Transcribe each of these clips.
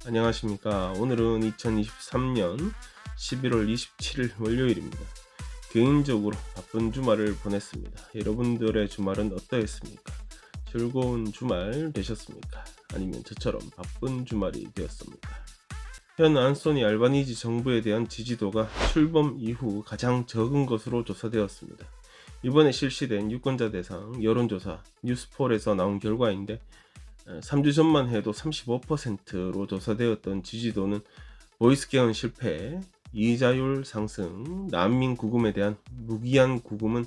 안녕하십니까. 오늘은 2023년 11월 27일 월요일입니다. 개인적으로 바쁜 주말을 보냈습니다. 여러분들의 주말은 어떠했습니까? 즐거운 주말 되셨습니까? 아니면 저처럼 바쁜 주말이 되었습니까? 현 안소니 알바니지 정부에 대한 지지도가 출범 이후 가장 적은 것으로 조사되었습니다. 이번에 실시된 유권자 대상 여론조사 뉴스폴에서 나온 결과인데 3주 전만 해도 35%로 조사되었던 지지도는 보이스 개헌 실패, 이자율 상승, 난민 구금에 대한 무기한 구금은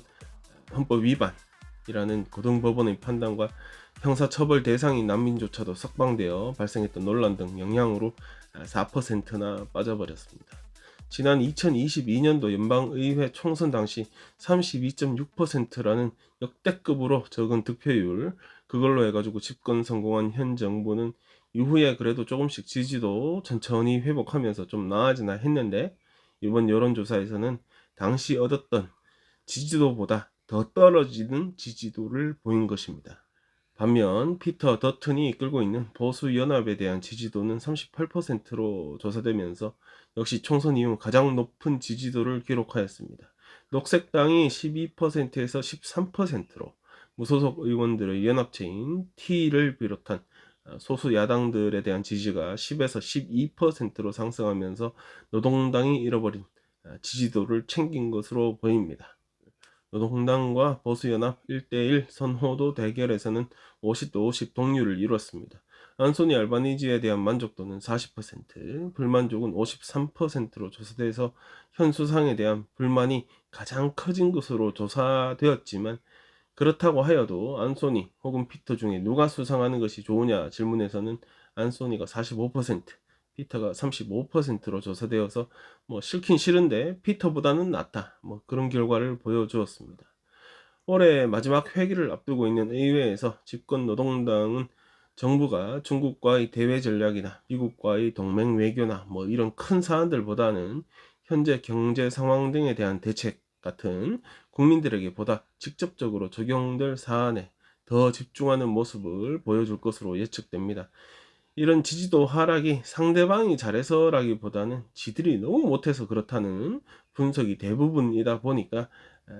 헌법 위반이라는 고등법원의 판단과 형사처벌 대상인 난민조차도 석방되어 발생했던 논란 등 영향으로 4%나 빠져버렸습니다. 지난 2022년도 연방의회 총선 당시 32.6%라는 역대급으로 적은 득표율, 그걸로 해가지고 집권 성공한 현 정부는 이후에 그래도 조금씩 지지도 천천히 회복하면서 좀 나아지나 했는데, 이번 여론조사에서는 당시 얻었던 지지도보다 더 떨어지는 지지도를 보인 것입니다. 반면 피터 더튼이 이끌고 있는 보수연합에 대한 지지도는 38%로 조사되면서 역시 총선 이후 가장 높은 지지도를 기록하였습니다. 녹색당이 12%에서 13%로 무소속 의원들의 연합체인 T를 비롯한 소수 야당들에 대한 지지가 10에서 12%로 상승하면서 노동당이 잃어버린 지지도를 챙긴 것으로 보입니다. 노동당과 보수연합 1대1 선호도 대결에서는 50대50 동률을 이뤘습니다. 안소니 알바니지에 대한 만족도는 40%, 불만족은 53%로 조사돼서 현 수상에 대한 불만이 가장 커진 것으로 조사되었지만, 그렇다고 하여도 안소니 혹은 피터 중에 누가 수상하는 것이 좋으냐 질문에서는 안소니가 45%, 피터가 35%로 조사되어서 싫긴 싫은데 피터보다는 낫다, 그런 결과를 보여주었습니다. 올해 마지막 회기를 앞두고 있는 의회에서 집권 노동당은 정부가 중국과의 대외 전략이나 미국과의 동맹 외교나 이런 큰 사안들보다는 현재 경제 상황 등에 대한 대책 같은 국민들에게 보다 직접적으로 적용될 사안에 더 집중하는 모습을 보여줄 것으로 예측됩니다. 이런 지지도 하락이 상대방이 잘해서라기보다는 지들이 너무 못해서 그렇다는 분석이 대부분이다 보니까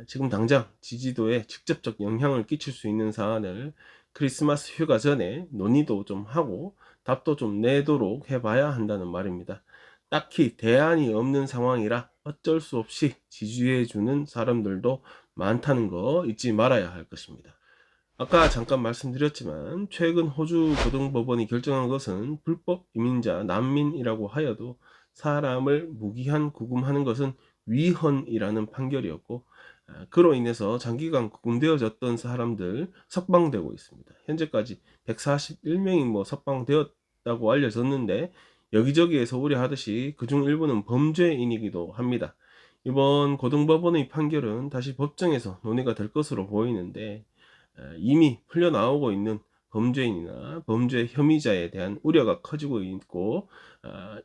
지금 당장 지지도에 직접적 영향을 끼칠 수 있는 사안을 크리스마스 휴가 전에 논의도 좀 하고 답도 좀 내도록 해봐야 한다는 말입니다. 딱히 대안이 없는 상황이라 어쩔 수 없이 지지해주는 사람들도 많다는 거 잊지 말아야 할 것입니다. 아까 잠깐 말씀드렸지만 최근 호주 고등법원이 결정한 것은 불법 이민자, 난민이라고 하여도 사람을 무기한 구금하는 것은 위헌이라는 판결이었고, 그로 인해서 장기간 구금되어졌던 사람들 석방되고 있습니다. 현재까지 141명이 석방되었다고 알려졌는데, 여기저기에서 우려하듯이 그중 일부는 범죄인이기도 합니다. 이번 고등법원의 판결은 다시 법정에서 논의가 될 것으로 보이는데, 이미 풀려나오고 있는 범죄인이나 범죄 혐의자에 대한 우려가 커지고 있고,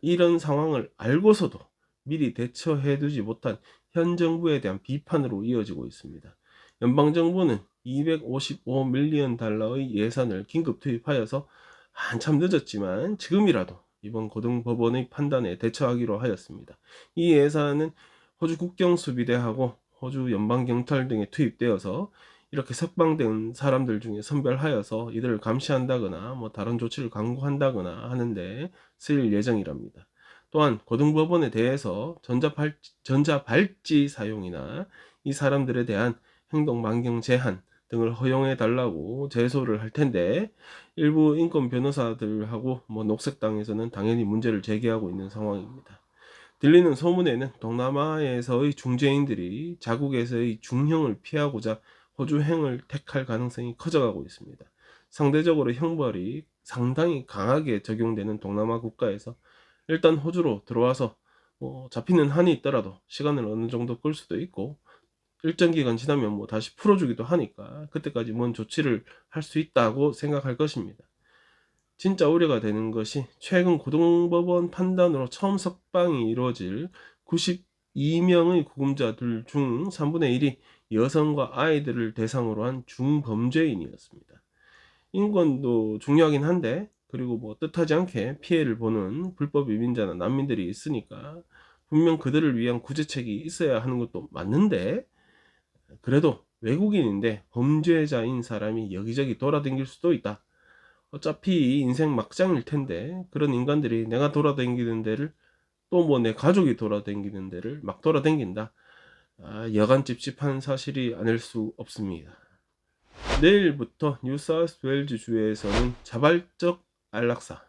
이런 상황을 알고서도 미리 대처해두지 못한 현 정부에 대한 비판으로 이어지고 있습니다. 연방정부는 255밀리언 달러의 예산을 긴급 투입하여서 한참 늦었지만 지금이라도 이번 고등법원의 판단에 대처하기로 하였습니다. 이 예산은 호주 국경수비대하고 호주 연방경찰 등에 투입되어서 이렇게 석방된 사람들 중에 선별하여서 이들을 감시한다거나 다른 조치를 강구한다거나 하는데 쓰일 예정이랍니다. 또한 고등법원에 대해서 전자발찌 사용이나 이 사람들에 대한 행동 반경 제한 등을 허용해 달라고 제소를 할 텐데, 일부 인권 변호사들하고 녹색당에서는 당연히 문제를 제기하고 있는 상황입니다. 들리는 소문에는 동남아에서의 중재인들이 자국에서의 중형을 피하고자 호주행을 택할 가능성이 커져가고 있습니다. 상대적으로 형벌이 상당히 강하게 적용되는 동남아 국가에서 일단 호주로 들어와서 잡히는 한이 있더라도 시간을 어느 정도 끌 수도 있고, 일정 기간 지나면 다시 풀어주기도 하니까 그때까지 뭔 조치를 할 수 있다고 생각할 것입니다. 진짜 우려가 되는 것이 최근 고등법원 판단으로 처음 석방이 이루어질 92명의 구금자들 중 3분의 1이 여성과 아이들을 대상으로 한 중범죄인이었습니다. 인권도 중요하긴 한데 그리고 뭐 뜻하지 않게 피해를 보는 불법 이민자나 난민들이 있으니까 분명 그들을 위한 구제책이 있어야 하는 것도 맞는데, 그래도 외국인인데 범죄자인 사람이 여기저기 돌아다닐 수도 있다. 어차피 인생 막장일 텐데 그런 인간들이 내가 돌아다니는 데를, 또 뭐 내 가족이 돌아다니는 데를 막 돌아다닌다. 여간 찝찝한 사실이 아닐 수 없습니다. 내일부터 뉴사우스웨일즈 주에서는 자발적 안락사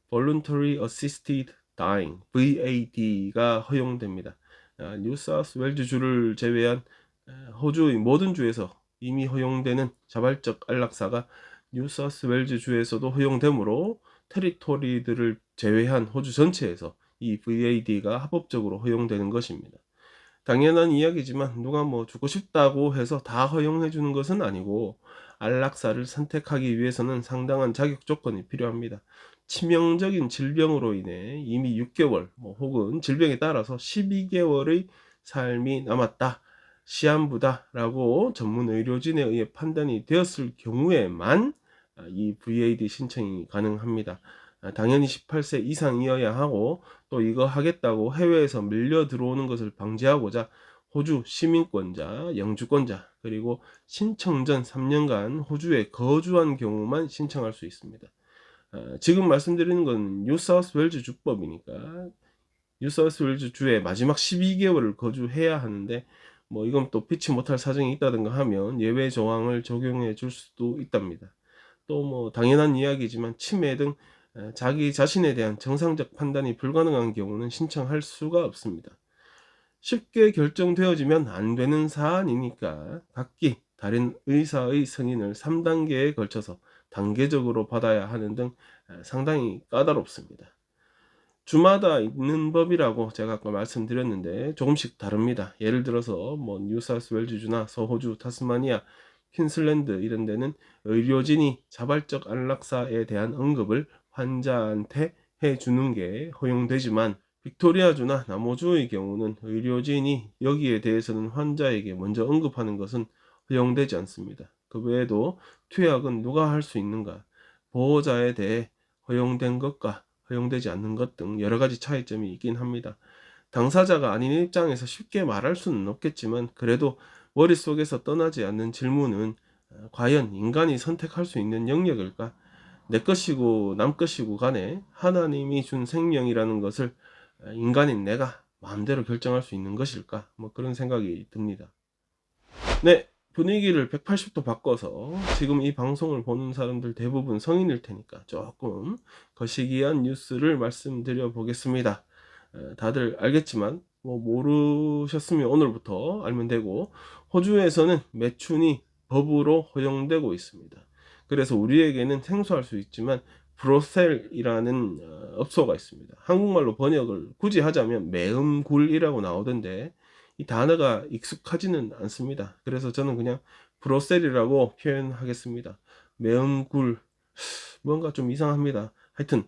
Voluntary Assisted Dying VAD가 허용됩니다. 뉴사우스웨일즈 주를 제외한 호주의 모든 주에서 이미 허용되는 자발적 안락사가 뉴사우스웨일즈 주에서도 허용되므로 테리토리들을 제외한 호주 전체에서 이 VAD가 합법적으로 허용되는 것입니다. 당연한 이야기지만 누가 뭐 죽고 싶다고 해서 다 허용해 주는 것은 아니고, 안락사를 선택하기 위해서는 상당한 자격 조건이 필요합니다. 치명적인 질병으로 인해 이미 6개월 혹은 질병에 따라서 12개월의 삶이 남았다, 시한부다라고 전문 의료진에 의해 판단이 되었을 경우에만 이 VAD 신청이 가능합니다. 당연히 18세 이상이어야 하고, 또 이거 하겠다고 해외에서 밀려 들어오는 것을 방지하고자 호주 시민권자, 영주권자, 그리고 신청 전 3년간 호주에 거주한 경우만 신청할 수 있습니다. 지금 말씀드리는 건 뉴사우스웨일즈 주법이니까 뉴사우스웨일즈 주에 마지막 12개월을 거주해야 하는데, 뭐 이건 또 피치 못할 사정이 있다든가 하면 예외 조항을 적용해 줄 수도 있답니다. 또 뭐 당연한 이야기지만 치매 등 자기 자신에 대한 정상적 판단이 불가능한 경우는 신청할 수가 없습니다. 쉽게 결정되어지면 안 되는 사안이니까 각기 다른 의사의 승인을 3단계에 걸쳐서 단계적으로 받아야 하는 등 상당히 까다롭습니다. 주마다 있는 법이라고 제가 아까 말씀드렸는데 조금씩 다릅니다. 예를 들어서 뭐 뉴사우스웨일즈주나 서호주, 타스마니아, 퀸슬랜드 이런 데는 의료진이 자발적 안락사에 대한 언급을 환자한테 해주는 게 허용되지만, 빅토리아주나 남호주의 경우는 의료진이 여기에 대해서는 환자에게 먼저 언급하는 것은 허용되지 않습니다. 그 외에도 투약은 누가 할 수 있는가, 보호자에 대해 허용된 것과 허용되지 않는 것 등 여러 가지 차이점이 있긴 합니다. 당사자가 아닌 입장에서 쉽게 말할 수는 없겠지만, 그래도 머릿속에서 떠나지 않는 질문은 과연 인간이 선택할 수 있는 영역일까? 내 것이고 남 것이고 간에 하나님이 준 생명이라는 것을 인간인 내가 마음대로 결정할 수 있는 것일까? 뭐 그런 생각이 듭니다. 네, 분위기를 180도 바꿔서 지금 이 방송을 보는 사람들 대부분 성인일 테니까 조금 거시기한 뉴스를 말씀드려 보겠습니다. 다들 알겠지만 뭐 모르셨으면 오늘부터 알면 되고, 호주에서는 매춘이 법으로 허용되고 있습니다. 그래서 우리에게는 생소할 수 있지만 브로셀이라는 업소가 있습니다. 한국말로 번역을 굳이 하자면 매음굴이라고 나오던데 이 단어가 익숙하지는 않습니다. 그래서 저는 그냥 브로셀이라고 표현하겠습니다. 매음굴, 뭔가 좀 이상합니다. 하여튼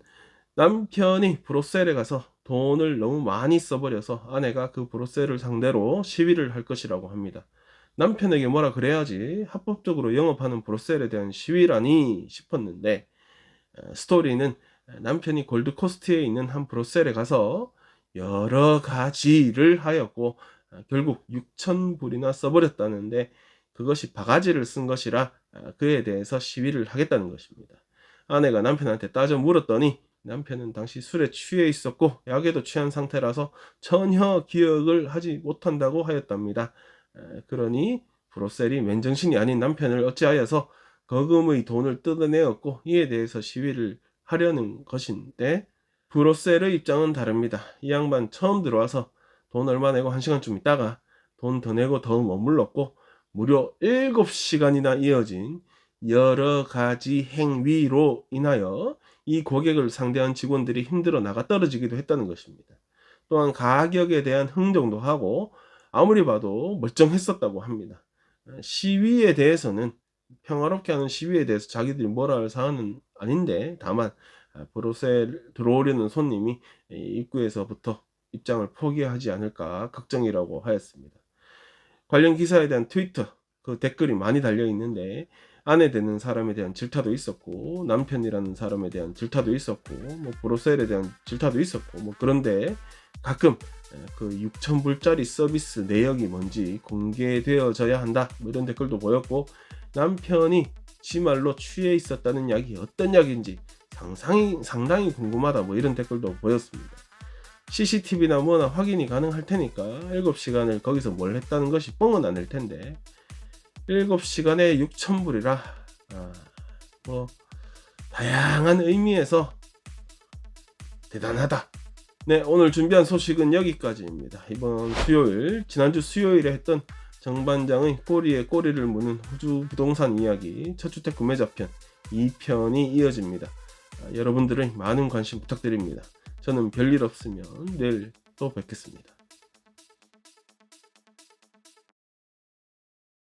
남편이 브로셀에 가서 돈을 너무 많이 써버려서 아내가 그 브로셀을 상대로 시위를 할 것이라고 합니다. 남편에게 뭐라 그래야지 합법적으로 영업하는 브로셀에 대한 시위라니 싶었는데, 스토리는 남편이 골드코스트에 있는 한 브로셀에 가서 여러 가지를 하였고 결국 6,000불이나 써버렸다는데, 그것이 바가지를 쓴 것이라 그에 대해서 시위를 하겠다는 것입니다. 아내가 남편한테 따져 물었더니 남편은 당시 술에 취해 있었고 약에도 취한 상태라서 전혀 기억을 하지 못한다고 하였답니다. 그러니 브로셀이 맨정신이 아닌 남편을 어찌하여서 거금의 돈을 뜯어내었고 이에 대해서 시위를 하려는 것인데, 브로셀의 입장은 다릅니다. 이 양반 처음 들어와서 돈 얼마 내고 1시간쯤 있다가 돈 더 내고 더 머물렀고, 무려 7시간이나 이어진 여러 가지 행위로 인하여 이 고객을 상대한 직원들이 힘들어 나가 떨어지기도 했다는 것입니다. 또한 가격에 대한 흥정도 하고 아무리 봐도 멀쩡했었다고 합니다. 시위에 대해서는, 평화롭게 하는 시위에 대해서 자기들이 뭐라 할 사안은 아닌데, 다만 브로셀 들어오려는 손님이 입구에서부터 입장을 포기하지 않을까 걱정이라고 하였습니다. 관련 기사에 대한 트위터 그 댓글이 많이 달려 있는데, 아내 되는 사람에 대한 질타도 있었고, 남편이라는 사람에 대한 질타도 있었고, 뭐 브로셀에 대한 질타도 있었고, 뭐 그런데 가끔 그 6,000불짜리 서비스 내역이 뭔지 공개되어져야 한다, 뭐 이런 댓글도 보였고, 남편이 지 말로 취해 있었다는 약이 어떤 약인지 상당히 궁금하다, 뭐 이런 댓글도 보였습니다. CCTV나 뭐나 확인이 가능할 테니까 7시간을 거기서 뭘 했다는 것이 뻥은 아닐 텐데 7시간에 6,000불이라 뭐 다양한 의미에서 대단하다. 네, 오늘 준비한 소식은 여기까지입니다. 이번 수요일, 지난주 수요일에 했던 정반장의 꼬리에 꼬리를 무는 호주 부동산 이야기 첫주택 구매자 편 2편이 이어집니다. 여러분들의 많은 관심 부탁드립니다. 저는 별일 없으면 내일 또 뵙겠습니다.